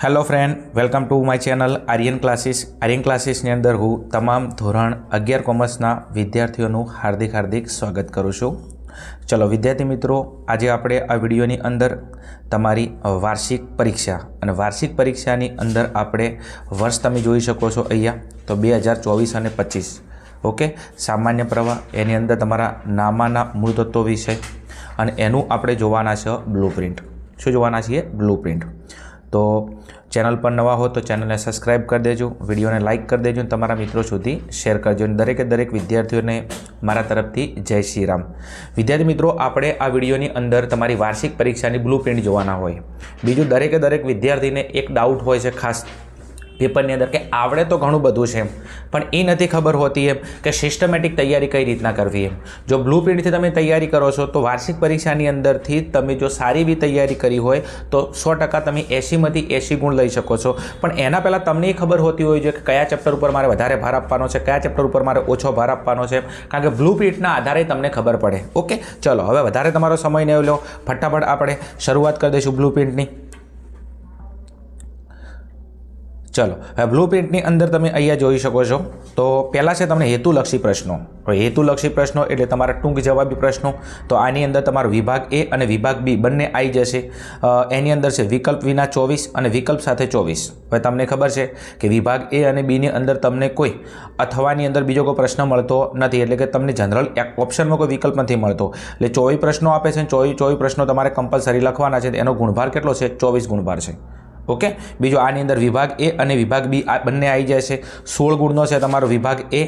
Hello friend, welcome to my channel Aryan classes अंदर हूँ तमाम धोरण 11 कॉमर्सना विद्यार्थीओं हार्दिक हार्दिक स्वागत करूँ छूँ। चलो विद्यार्थी मित्रों, आज आपणे आ विडियोनी अंदर तमारी वार्षिक परीक्षा अने वार्षिक परीक्षानी अंदर आपणे वर्ष तमे जोई शको छो अहींया तो 2024 અને 25 ओके। सामान्य प्रवाह एनी अंदर तमारा नामाना मूळ तत्व विषय अने एनुं आपणे जोवाना छे ब्लूप्रिंट। शुं जोवाना छीए? ब्लूप्रिंट। तो चैनल पर नवा हो तो चैनल ने सब्सक्राइब कर देजो, वीडियो ने लाइक कर देजो, तमारा मित्रों सुधी शेर करजो। दरेके दरेक विद्यार्थीओं ने मारा तरफथी जय श्री राम। विद्यार्थी मित्रों, आपणे आ विडियोनी अंदर तमारी वार्षिक परीक्षानी ब्लूप्रिंट जोवाना होय। बीजुं दरेके दरेक विद्यार्थीने एक डाउट होय छे खास पेपरनी अंदर के आवड़े तो घणुं बधुं छे पण ए नथी खबर होती एम के सिस्टमेटिक तैयारी कई रीतना करवी एम। जो ब्लूप्रिंट थी तमे तैयारी करो छो तो वार्षिक परीक्षानी अंदरथी तमे जो सारी भी तैयारी करी होय तो 100% तमे 80 मांथी 80 गुण लई शको छो। पण एना पहेला तमने ए खबर होती होय के कया चेप्टर पर मारे वधारे भार आपवानो छे, कया चेप्टर पर मारे ओछो भार आपवानो छे, कारण के ब्लूप्रिंटना आधारे तमने खबर पड़े। ओके, चलो हवे वधारे तमारो समय न लो, फटाफट आपणे शरूआत कर दईशुं ब्लूप्रिंटनी। चलो ब्लूप्रिंटनी अंदर तमे अहींया जोई शको छो तो पहला छे तमने हेतुलक्षी प्रश्नों। हेतुलक्षी प्रश्नों एटले तमारा टूंक जवाबी प्रश्नों। तो आनी अंदर तमारो विभाग ए अने विभाग बी बंने आई जशे। एनी अंदर छे विकल्प विना 24 अने विकल्प साथे 24। हवे तमने खबर छे कि विभाग ए अने बी नी अंदर तमने कोई अथवानी अंदर बीजो कोई प्रश्न मळतो नथी, एटले के तमने जनरल ऑप्शन में कोई विकल्प नथी मळतो। एटले 24 प्रश्नों आपे छे, 24 प्रश्नों तमारे कंपलसरी लखवाना छे। एनो गुणभार केटलो छे? 24 गुणभार छे। ओके, बीजो आनी अंदर विभाग ए अने विभाग बी बंने आई जाए छे। 16 गुणनो छे तमारो विभाग ए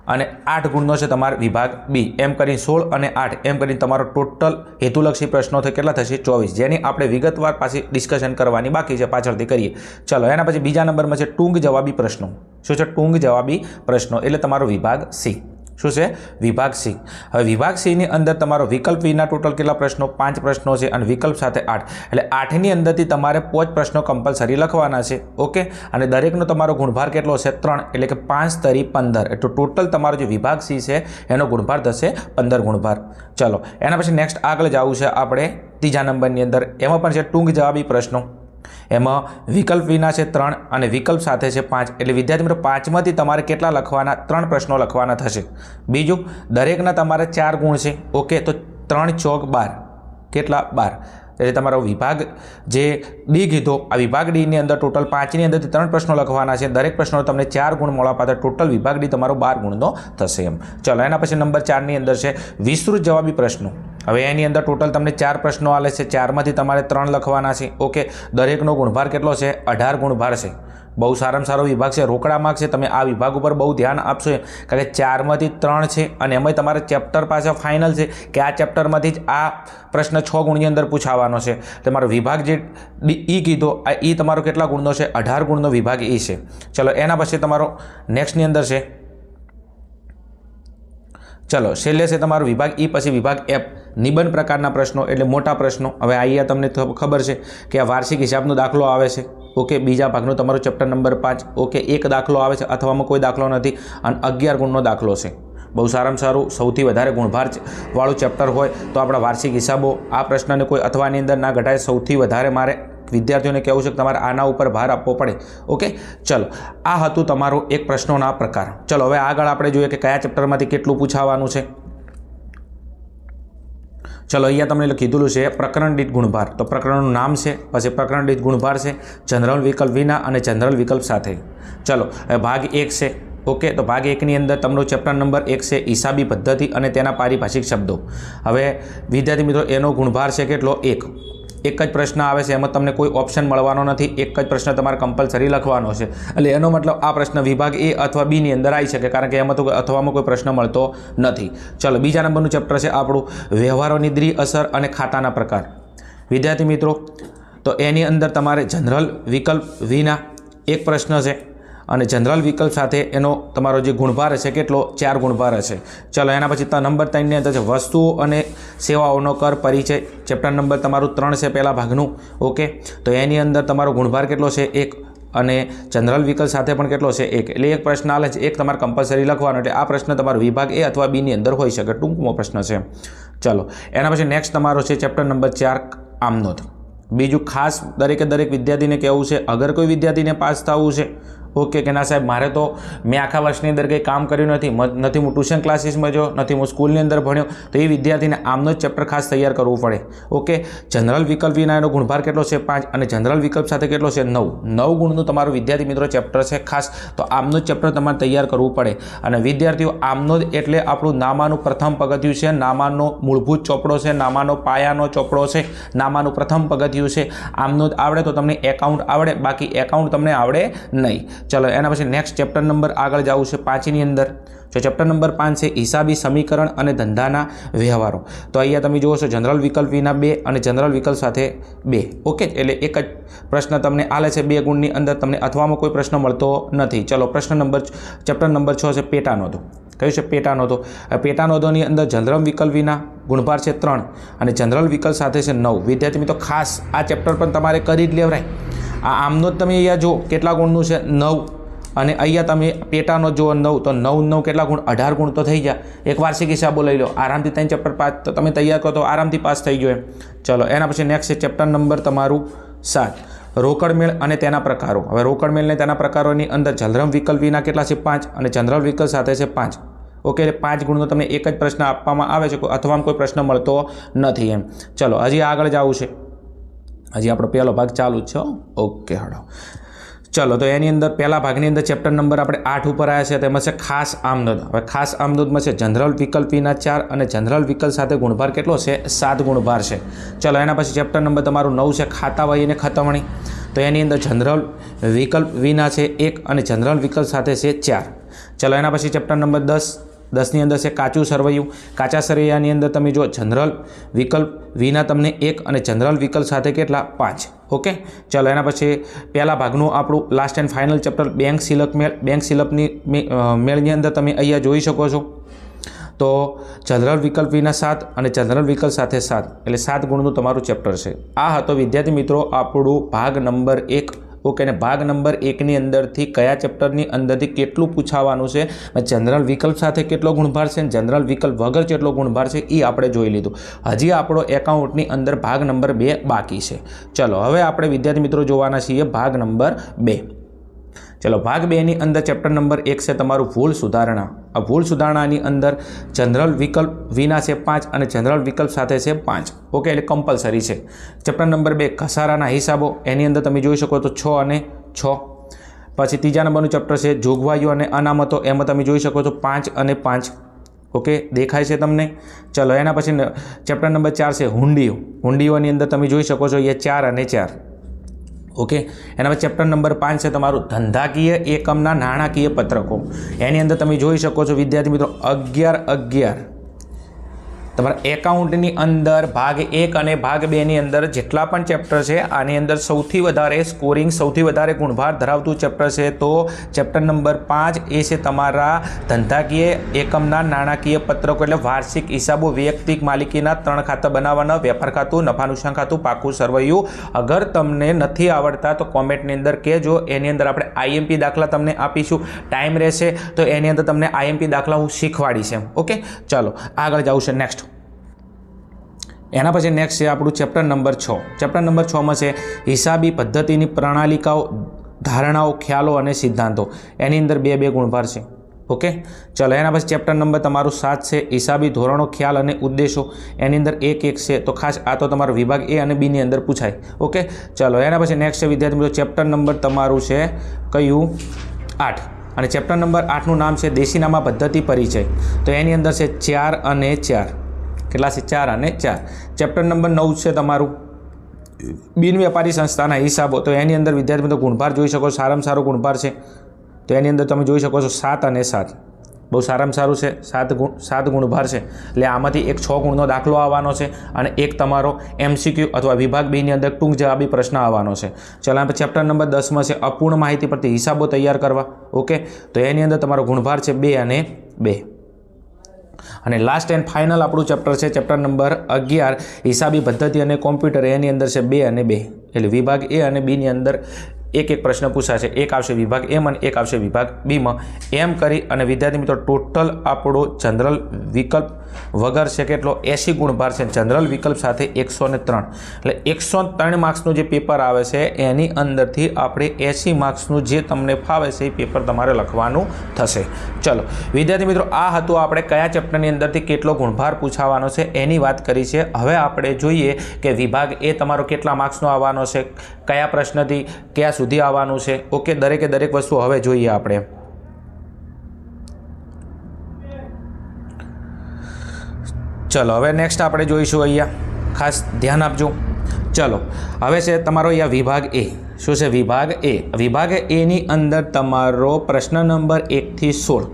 अने 8 गुणनो छे तमारो विभाग बी। एम करीने 16 अने 8 एम करीने तमारो टोटल हेतुलक्षी प्रश्नों थे केटला थशे? 24, जेनी आपणे विगतवार पाછી डिस्कशन करवानी बाकी छे, पाछळथी करीए। चलो एना पछी बीजा नंबर में छे टूंक जवाबी प्रश्नों। शुं छे? टूंक जवाबी प्रश्नों एटले तमारो विभाग सी। शुं छे? विभाग सी। हवे विभाग सी नी अंदर तमारो विकल्प विना टोटल केटला प्रश्नों? 5 प्रश्नों छे अने विकल्प साथे 8 एटले 8 नी अंदरथी तमारे 5 प्रश्नों कंपलसरी लखवाना छे। ओके, अने दरेकनो तमारो गुणभार केटलो छे? 3 एटले के 5 तरी 15 एटले टोटल तमारो जो विभाग सी छे एनो गुणभार थशे 15 गुणभार। चलो एना पछी नेक्स्ट आगळ जावुं छे आपणे तीजा नंबरनी अंदर। एमां पण छे टूंक जवाबी प्रश्नों। एमां विकल्प विना छे 3 अने विकल्प साथे छे 5 एटले विद्यार्थी मित्रो 5 मांथी तमारे केटला लखवाना? 3 प्रश्नों लखवाना थशे। बीजुं दरेकना तमारे 4 गुण छे। ओके, तो 3 चौक 12 केटला? 12 एटले तमारो विभाग जे डी कीधो आ विभाग डी नी अंदर टोटल 5 नी अंदरथी 3 प्रश्नों लखवाना छे। दरेक प्रश्नों तमने 4 गुण मळवा पात्र टोटल विभाग डी तमारो 12 गुणनो थशे एम। चलो एना पछी नंबर 4 नी अंदर छे विस्तृत जवाबी प्रश्नों। हवे एनी अंदर टोटल तमने 4 प्रश्नों आले छे, 4 मांथी तमारे 3 लखवाना छे। ओके, दरेकनो गुणभार केटलो छे? 18 गुणभार छे। बहु सारामां सारो विभाग छे, रोकड़ा मार्क्स छे। तमे आ विभाग पर बहु ध्यान आपशो कारण के 4 मांथी 3 छे अने एमांय तमारे चेप्टर पाछा फाइनल छे के आ चेप्टर मांथी ज आ प्रश्न 6 गुणनी अंदर पूछावानो छे। तमारो विभाग जे ई कीधो आ ई तमारो केटला गुणनो छे? 18 गुणनो विभाग ई छे। चलो एना पछी तमारो नेक्स्ट नी अंदर छे, चलो छेल्ले छे तमारो विभाग ई पछी विभाग एफ निबंध प्रकारना प्रश्नों एटले मोटा प्रश्नों। हवे आईया तमने खबर छे कि आ वार्षिक हिसाबनो दाखलो आवे छे। ओके, बीजा भागनो तमारो चेप्टर नंबर 5। ओके, एक दाखलो आवे छे अथवामां कोई दाखलो नथी अने 11 गुणनो दाखलो छे। बहु सारामां सारुं सौथी वधारे गुणभार वाळुं चेप्टर होय तो आपणा वार्षिक हिसाबो आ प्रश्नने कोई अथवानी अंदर ना घटाय। सौथी वधारे मारे विद्यार्थीओने कहेवुं छे के तमारे आना उपर भार आपवो पड़े। ओके, चलो आ हतुं तमारो एक प्रश्नोना प्रकार। चलो हवे आगळ आपणे जोईए के कया चेप्टरमांथी केटલું पूछावानुं छे। चलो अहींया तमने कीधुं छे प्रकरण दीठ गुणभार। तो प्रकरणनुं नाम छे, पछी प्रकरण दीठ गुणभार छे, जनरल विकल्प विना अने जनरल विकल्प साथे। चलो भाग 1 छे। ओके, तो भाग 1 नी अंदर तमरो चेप्टर नंबर 1 छे हिसाबी पद्धति अने तेना पारिभाषिक शब्दों। हवे विद्यार्थी मित्रों एनो गुणभार छे केटलो? 1। एक ज प्रश्न आवे छे, एमां तमने कोई ऑप्शन मळवानो नथी, एक ज प्रश्न तमारे कंपलसरी लखवानो छे। एटले एनो मतलब आ प्रश्न विभाग ए अथवा बी नी अंदर आई शके कारण के एमां तो अथवामां कोई प्रश्न मळतो नथी। चलो बीजा नंबरनुं चेप्टर छे आपणुं व्यवहारोनी द्रि असर अने खाताना प्रकार। विद्यार्थी मित्रों तो एनी अंदर तमारे जनरल विकल्प विना एक प्रश्न छे अने जनरल विकल्प साथे एनो तमारो जे गुणभार छे केटलो? 4 गुणभार हशे। चलो एना पछी नंबर 3 ની અંદર છે વસ્તુઓ અને સેવાઓનો કર પરિચય। ચેપ્ટર નંબર તમારું 3 છે પહેલા ભાગનું। ઓકે, તો એની અંદર તમારો ગુણભાર કેટલો છે? 1 અને जनरल विकल्प साथे पण केटलो छे? 1। એટલે એક પ્રશ્ન આલે છે, એક તમારે कंपलसरी લખવાનો એટલે આ પ્રશ્ન તમારો વિભાગ એ અથવા બી ની અંદર હોઈ શકે, ટૂંકમાં પ્રશ્ન છે। ચલો એના પછી નેક્સ્ટ તમારો છે ચેપ્ટર નંબર 4 આમનોંધ। બીજું ખાસ દરેક વિદ્યાર્થીને કહેવું છે, અગર કોઈ વિદ્યાર્થીને પાસ થવું છે ઓકે કે ના સાહેબ મારે તો મેં આખા વર્ષની અંદર કંઈ કામ કર્યું નથી, નથી હું ટ્યુશન ક્લાસીસમાં ગયો, નથી હું સ્કૂલની અંદર ભણ્યો, તો એ વિદ્યાર્થીને આમનો જ ચેપ્ટર ખાસ તૈયાર કરવું પડે ઓકે. જનરલ વિકલ્પ વિના એનો ગુણભાર કેટલો છે 5 અને જનરલ વિકલ્પ સાથે કેટલો છે 9 ગુણનું તમારું વિદ્યાર્થી મિત્રો ચેપ્ટર છે ખાસ, તો આમનું જ ચેપ્ટર તમારે તૈયાર કરવું પડે. અને વિદ્યાર્થીઓ આમનો જ એટલે આપણું નામાનું પ્રથમ પગથિયું છે, નામાનો મૂળભૂત ચોપડો છે, નામાનો પાયાનો ચોપડો છે, નામાનું પ્રથમ પગથિયું છે. આમનું જ આવડે તો તમને એકાઉન્ટ આવડે, બાકી એકાઉન્ટ તમને આવડે નહીં. ચલો એના પછી નેક્સ્ટ ચેપ્ટર નંબર આગળ જવું છે 5ની અંદર. જો ચેપ્ટર નંબર 5 છે હિસાબી સમીકરણ અને ધંધાના વ્યવહારો. તો અહીંયા તમે જુઓ છો જનરલ વિકલ્પ વિના 2 અને જનરલ વિકલ્પ સાથે 2 ઓકે. એટલે એક જ પ્રશ્ન તમને આલે છે 2 ગુણની અંદર, તમને અથવામાં કોઈ પ્રશ્ન મળતો નથી. ચલો ચેપ્ટર નંબર 6 છે પેટા નોંધો. કયું છે પેટા નોંધો. પેટા નોંધોની અંદર જનરલ વિકલ્પ વિના ગુણભાર છે 3 અને જનરલ વિકલ્પ સાથે છે 9. વિદ્યાર્થી મિત્રો ખાસ આ ચેપ્ટર પણ તમારે કરી જ લેવરાય. આમનો જ તમે અહીંયા જો કેટલા ગુણનું છે 9 અને અહીંયા તમે પેટાનો જુઓ 9, તો 9 કેટલા ગુણ 18 ગુણ તો થઈ ગયા. એક વાર્ષિક હિસાબો લઈ લો, આરામથી 3 ચેપ્ટર પાસ તો તમે તૈયાર કરો તો આરામથી પાસ થઈ ગયો એમ. ચલો એના પછી નેક્સ્ટ છે ચેપ્ટર નંબર તમારું 7 રોકડ મેળ અને તેના પ્રકારો. હવે રોકડ મેળ અને તેના પ્રકારોની અંદર જનરલ વિકલ્પ વિના કેટલા છે 5 અને જનરલ વિકલ્પ સાથે છે 5 ઓકે. એટલે 5 ગુણનો તમને એક જ પ્રશ્ન આપવામાં આવે છે, અથવા કોઈ પ્રશ્ન મળતો નથી એમ. ચલો હજી આગળ જવું છે, હજી આપણો પહેલો ભાગ ચાલુ જ છે ઓકે. હળો ચલો તો એની અંદર પહેલા ભાગની અંદર ચેપ્ટર નંબર આપણે 8 ઉપર આવ્યા છે, તેમાં છે ખાસ આમનોંધ. હવે ખાસ આમનોંધમાં છે જનરલ વિકલ્પ વિના 4 અને જનરલ વિકલ્પ સાથે ગુણભાર કેટલો છે 7 ગુણભાર છે. ચલો એના પછી ચેપ્ટર નંબર તમારું 9 છે ખાતા વહી અને ખતવણી. તો એની અંદર જનરલ વિકલ્પ વિના છે 1 અને જનરલ વિકલ્પ સાથે છે 4. ચલો એના પછી ચેપ્ટર નંબર 10ની અંદર છે કાચું સરવૈયું. કાચા સરવૈયાની અંદર તમે જો જનરલ વિકલ્પ વિના તમને 1 અને જનરલ વિકલ્પ સાથે કેટલા 5 ઓકે. ચલો એના પછી પહેલા ભાગનું આપણું last end final chapter bank સિલક મેળ. બેંક સિલકની મેળની અંદર તમે અહીંયા જોઈ શકો છો તો જનરલ વિકલ્પ વિના 7 અને જનરલ વિકલ્પ સાથે 7 એટલે 7 ગુણનું તમારું ચેપ્ટર છે. આ હતો વિદ્યાર્થી મિત્રો આપણું ભાગ નંબર 1 ઓકે. અને ભાગ નંબર 1ની અંદરથી કયા ચેપ્ટરની અંદરથી કેટલું પૂછાવાનું છે, જનરલ વિકલ્પ સાથે કેટલો ગુણભાર છે, જનરલ વિકલ્પ વગર કેટલો ગુણભાર છે એ આપણે જોઈ લીધું. હજી આપણો એકાઉન્ટની અંદર ભાગ નંબર 2 બાકી છે. ચલો હવે આપણે વિદ્યાર્થી મિત્રો જોવાના છીએ ભાગ નંબર 2. ચલો ભાગ 2ની અંદર ચેપ્ટર નંબર 1 છે તમારું ભૂલ સુધારણા. આ ભૂલ સુધારણાની અંદર જનરલ વિકલ્પ વિના છે 5 અને જનરલ વિકલ્પ સાથે છે 5 ઓકે. એટલે કમ્પલસરી છે. Chapter number 2 ઘસારાના હિસાબો. એની અંદર તમે જોઈ શકો તો 6 અને 6. પછી ત્રીજા નંબરનું ચેપ્ટર છે જોગવાઈઓ અને અનામતો. એમાં તમે જોઈ શકો છો 5 અને 5 ઓકે. દેખાય છે તમને. ચલો એના પછી ચેપ્ટર નંબર 4 છે હુંડીઓ. હુંડીઓની અંદર તમે જોઈ શકો છો એ 4 અને 4 ઓકે. એના પછી ચેપ્ટર નંબર 5 છે તમારું ધંધાકીય એકમના નાણાકીય પત્રકો. એની અંદર તમે જોઈ શકો છો વિદ્યાર્થી મિત્રો 11 તમારા એકાઉન્ટની અંદર ભાગ 1 અને ભાગ 2ની અંદર જેટલા પણ ચેપ્ટર છે આની અંદર સૌથી વધારે સ્કોરિંગ, સૌથી વધારે ગુણભાર ધરાવતું ચેપ્ટર છે તો ચેપ્ટર નંબર 5 એ છે તમારા ધંધાકીય એકમના નાણાકીય પત્રકો. એટલે વાર્ષિક હિસાબો, વૈયક્તિક માલિકીના 3 ખાતા બનાવવાના, વેપાર ખાતું, નફા નુકસાન ખાતું, પાકું સરવૈયું. અગર તમને નથી આવડતા તો કોમેન્ટની અંદર કહેજો. એની અંદર આપણે આઈએમપી દાખલા તમને આપીશું. ટાઈમ રહેશે તો એની અંદર તમને આઈએમપી દાખલા હું શીખવાડીશ એમ ઓકે. ચાલો આગળ જવું છે નેક્સ્ટ. એના પછી નેક્સ્ટ છે આપણું ચેપ્ટર નંબર 6. ચેપ્ટર નંબર 6માં છે હિસાબી પદ્ધતિની પ્રણાલિકાઓ, ધારણાઓ, ખ્યાલો અને સિદ્ધાંતો. એની અંદર 2 ગુણભાર છે ઓકે. ચલો એના પછી ચેપ્ટર નંબર તમારું 7 છે હિસાબી ધોરણો, ખ્યાલ અને ઉદ્દેશો. એની અંદર 1 છે. તો ખાસ આ તો તમારો વિભાગ A અને Bની અંદર પૂછાય ઓકે. ચલો એના પછી નેક્સ્ટ છે વિદ્યાર્થી મિત્રો ચેપ્ટર નંબર તમારું છે કયું 8 અને ચેપ્ટર નંબર 8નું નામ છે દેશીનામા પદ્ધતિ પરિચય. તો એની અંદર છે 4 અને 4 કેટલા છે 4 અને 4. ચેપ્ટર નંબર 9 છે તમારું બિન વેપારી સંસ્થાના હિસાબો. તો એની અંદર વિદ્યાર્થી મિત્રો ગુણભાર જોઈ શકો, સારામાં સારો ગુણભાર છે. તો એની અંદર તમે જોઈ શકો છો 7 અને 7 બહુ સારામાં સારું છે. 7 ગુણભાર છે. એટલે આમાંથી એક 6 ગુણનો દાખલો આવવાનો છે અને એક તમારો MCQ અથવા વિભાગ Bની અંદર ટૂંક જવાબી પ્રશ્ન આવવાનો છે. ચાલો આપણે ચેપ્ટર નંબર 10માં છે અપૂર્ણ માહિતી પરથી હિસાબો તૈયાર કરવા ઓકે. તો એની અંદર તમારો ગુણભાર છે 2 અને 2. અને લાસ્ટ એન્ડ ફાઇનલ આપણું ચેપ્ટર છે ચેપ્ટર નંબર 11 હિસાબી પદ્ધતિ અને કોમ્પ્યુટર. એની અંદર છે 2 અને 2 એટલે વિભાગ A અને Bની અંદર એક પ્રશ્ન પૂછાશે. એક આવશે વિભાગ A અને એક આવશે વિભાગ Bમાં. એમ કરી અને વિદ્યાર્થી મિત્રો ટોટલ આપણો જનરલ વિકલ્પ વગર છે કેટલો 80 ગુણભાર છે, જનરલ વિકલ્પ સાથે 103, એટલે 103 માર્ક્સનું જે પેપર આવે છે એની અંદરથી આપણે 80 માર્ક્સનું જે તમને ફાવે છે એ પેપર તમારે લખવાનું થશે. ચલો વિદ્યાર્થી મિત્રો, આ હતું આપણે કયા ચેપ્ટરની અંદરથી કેટલો ગુણભાર પૂછાવાનો છે એની વાત કરી છે. હવે આપણે જોઈએ કે વિભાગ એ તમારો કેટલા માર્ક્સનો આવવાનો છે, કયા પ્રશ્નથી ક્યાં સુધી આવવાનું છે. ઓકે, દરેકે દરેક વસ્તુ હવે જોઈએ આપણે. ચલો હવે નેક્સ્ટ આપણે જોઈશું, અહીંયા ખાસ ધ્યાન આપજો. ચલો હવે છે તમારો અહીંયા વિભાગ એ. શું છે વિભાગ એ? વિભાગ એની અંદર તમારો પ્રશ્ન નંબર 1 થી 16,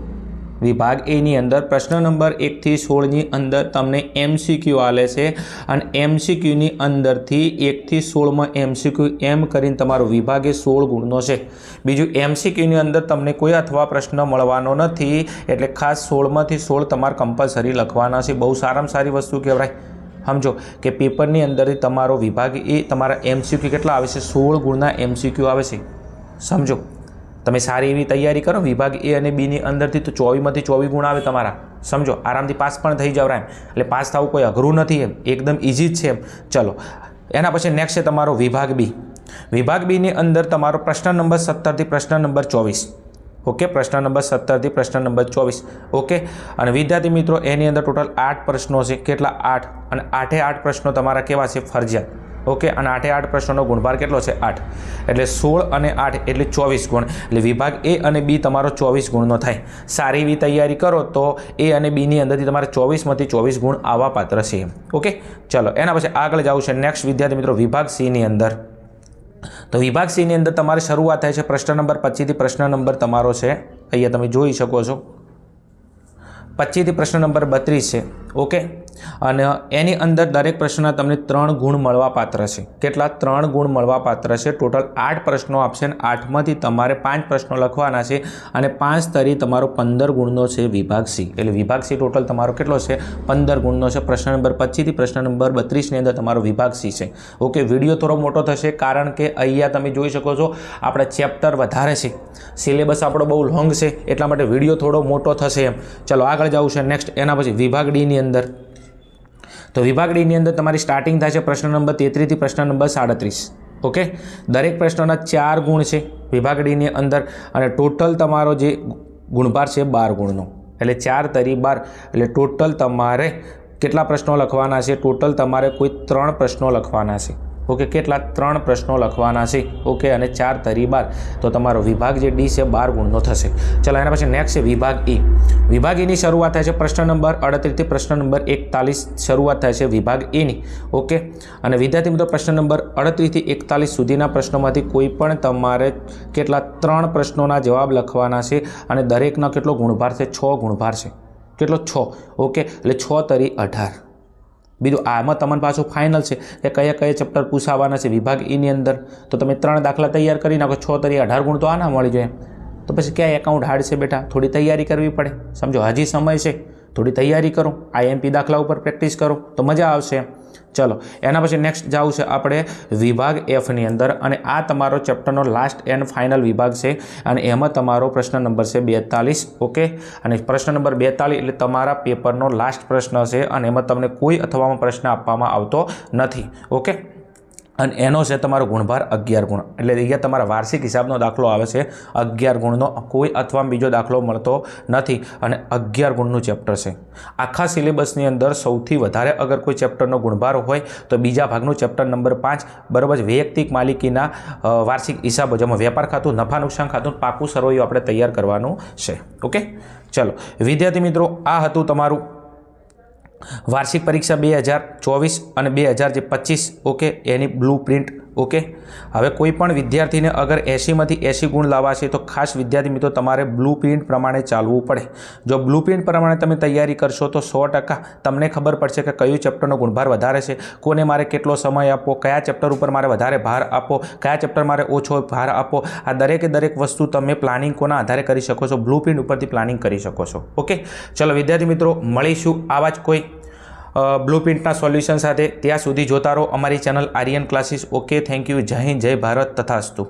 વિભાગ એની અંદર પ્રશ્ન નંબર 1 થી 16ની અંદર તમને MCQ આલે છે અને MCQની અંદરથી 1 થી 16માં MCQ એમ કરીને તમારો વિભાગ એ 16 ગુણનો છે. બીજું MCQની અંદર તમને કોઈ અથવા પ્રશ્ન મળવાનો નથી, એટલે ખાસ 16માંથી 16 તમારે કમ્પલસરી લખવાના છે. બહુ સારામાં સારી વસ્તુ કહેવાય. સમજો કે પેપરની અંદરથી તમારો વિભાગ એ તમારા MCQ કેટલા આવે છે? 16 ગુણના MCQ આવે છે. સમજો, તમે સારી એવી તૈયારી કરો વિભાગ એ અને બીની અંદરથી તો 24માંથી 24 ગુણ આવે તમારા. સમજો, આરામથી પાસ પણ થઈ જાવ એમ. એટલે પાસ થવું કોઈ અઘરું નથી એમ, એકદમ ઇઝી જ છે એમ. ચલો એના પછી નેક્સ્ટ છે તમારો વિભાગ બી. વિભાગ બીની અંદર તમારો પ્રશ્ન નંબર 17 થી પ્રશ્ન નંબર 24. ઓકે, પ્રશ્ન નંબર 17 થી પ્રશ્ન નંબર 24. ઓકે, અને વિદ્યાર્થી મિત્રો એની અંદર ટોટલ 8 પ્રશ્નો છે. કેટલા? 8. અને 8 પ્રશ્નો તમારા કેવા છે? ફરજિયાત. ઓકે, અને 8 પ્રશ્નોનો ગુણભાર કેટલો છે? 8. એટલે 16 અને 8 એટલે 24 ગુણ. એટલે વિભાગ એ અને બી તમારો 24 ગુણનો થાય. સારી એવી તૈયારી કરો તો એ અને બીની અંદરથી તમારે 24માંથી 24 ગુણ આવવા પાત્ર છે. ઓકે, ચલો એના પછી આગળ જવું છે નેક્સ્ટ વિદ્યાર્થી મિત્રો વિભાગ સીની અંદર. તો વિભાગ સીની અંદર તમારે શરૂઆત થાય છે પ્રશ્ન નંબર 25 થી પ્રશ્ન નંબર તમારો છે અહીંયા તમે જોઈ શકો છો 25 થી પ્રશ્ન નંબર 32 છે. ઓકે, અને એની અંદર દરેક પ્રશ્નના તમને 3 ગુણ મળવા પાત્ર છે. કેટલા? 3 ગુણ મળવા પાત્ર છે. ટોટલ 8 પ્રશ્નો આપશે અને 8માંથી તમારે 5 પ્રશ્નો લખવાના છે અને 5 તરી તમારો 15 ગુણનો છે વિભાગ સી. એટલે વિભાગ સી ટોટલ તમારો કેટલો છે? 15 ગુણનો છે. પ્રશ્ન નંબર 25 થી પ્રશ્ન નંબર 32ની અંદર તમારો વિભાગ સી છે. ઓકે, વિડીયો થોડો મોટો થશે કારણ કે અહીંયા તમે જોઈ શકો છો આપણે ચેપ્ટર વધારે છે, સિલેબસ આપણો બહુ લોંગ છે, એટલા માટે વિડીયો થોડો મોટો થશે એમ. ચલો આગળ જવું છે નેક્સ્ટ. એના પછી વિભાગ ડીની અંદર. તો વિભાગ ડીની અંદર તમારી સ્ટાર્ટિંગ થાય છે પ્રશ્ન નંબર 33 થી પ્રશ્ન નંબર 37. ઓકે, દરેક પ્રશ્નના 4 ગુણ છે વિભાગ ડીની અંદર અને ટોટલ તમારો જે ગુણભાર છે 12 ગુણનો. એટલે 4 તરી 12 એટલે ટોટલ તમારે કેટલા પ્રશ્નો લખવાના છે? ટોટલ તમારે કોઈ 3 પ્રશ્નો લખવાના છે. ઓકે, કેટલા? 3 પ્રશ્નો લખવાના છે. ઓકે, અને 4 તરી 12 તો તમારો વિભાગ જે ડી છે 12 ગુણનો થશે. ચલો એના પછી નેક્સ્ટ છે વિભાગ ઈ. વિભાગ ઈની શરૂઆત થાય છે પ્રશ્ન નંબર 38 થી પ્રશ્ન નંબર 41 શરૂઆત થાય છે વિભાગ ઈની. ઓકે, અને વિદ્યાર્થી મિત્રો પ્રશ્ન નંબર 38 થી 41 સુધીના પ્રશ્નોમાંથી કોઈ પણ તમારે કેટલા? 3 પ્રશ્નોના જવાબ લખવાના છે અને દરેકનો કેટલો ગુણભાર છે? 6 ગુણભાર છે. કેટલો? 6. ઓકે, એટલે 6 તરી 18. બીજું આમાં તમને પાછું ફાઇનલ છે કે કયા કયા ચેપ્ટર પૂછાવાના છે વિભાગ ઈની અંદર. તો તમે 3 દાખલા તૈયાર કરી નાખો, 6 તરી 18 ગુણ તો આના મળી જાય. તો પછી ક્યાં એકાઉન્ટ હાર્ડ છે બેટા? થોડી તૈયારી કરવી પડે. સમજો, હજી સમય છે, થોડી તૈયારી કરો, IMP દાખલા ઉપર પ્રેક્ટિસ કરો તો મજા આવશે. ચલો એના પછી નેક્સ્ટ જવું છે આપણે વિભાગ એફની અંદર અને આ તમારો ચેપ્ટરનો લાસ્ટ એન્ડ ફાઇનલ વિભાગ છે અને એમાં તમારો પ્રશ્ન નંબર છે 42. ઓકે, અને પ્રશ્ન નંબર 42 એટલે તમારા પેપરનો લાસ્ટ પ્રશ્ન છે અને એમાં તમને કોઈ અથવામાં પ્રશ્ન આપવામાં આવતો નથી. ઓકે, અને એનો છે તમારો ગુણભાર 11 ગુણ. એટલે અહીંયા તમારા વાર્ષિક હિસાબનો દાખલો આવે છે 11 ગુણનો. કોઈ અથવા બીજો દાખલો મળતો નથી અને 11 ગુણનું ચેપ્ટર છે. આખા સિલેબસની અંદર સૌથી વધારે અગર કોઈ ચેપ્ટરનો ગુણભાર હોય તો બીજા ભાગનું ચેપ્ટર નંબર 5 બરાબર જ વૈયક્તિક માલિકીના વાર્ષિક હિસાબો, જેમાં વેપાર ખાતું, નફા નુકસાન ખાતું, પાકું સરવૈયું આપણે તૈયાર કરવાનું છે. ઓકે, ચલો વિદ્યાર્થી મિત્રો આ હતું તમારું વાર્ષિક પરીક્ષા 2024 અને 2025. ઓકે, એની બ્લુ પ્રિન્ટ. ઓકે, હવે કોઈ પણ વિદ્યાર્થીને અગર 80માંથી 80 ગુણ લાવવા છે તો ખાસ વિદ્યાર્થી મિત્રો તમારે બ્લુ પ્રિન્ટ પ્રમાણે ચાલવું પડે. જો બ્લુ પ્રિન્ટ પ્રમાણે તમે તૈયારી કરશો તો 100% તમને ખબર પડશે કે કયું ચેપ્ટરનો ગુણભાર વધારે છે, કોને મારે કેટલો સમય આપવો, કયા ચેપ્ટર ઉપર મારે વધારે ભાર આપવો, કયા ચેપ્ટર મારે ઓછો ભાર આપવો. આ દરેકે દરેક વસ્તુ તમે પ્લાનિંગ કોના આધારે કરી શકો છો? બ્લુ પ્રિન્ટ ઉપરથી પ્લાનિંગ કરી શકો છો. ઓકે, ચલો વિદ્યાર્થી મિત્રો મળીશું આવા જ કોઈ બ્લુ પ્રિન્ટના સોલ્યુશન સાથે. ત્યાં સુધી જોતા રહો અમારી channel Aryan classes. Okay, thank you. જય હિન્દ, જય ભારત, તથાસ્તુ.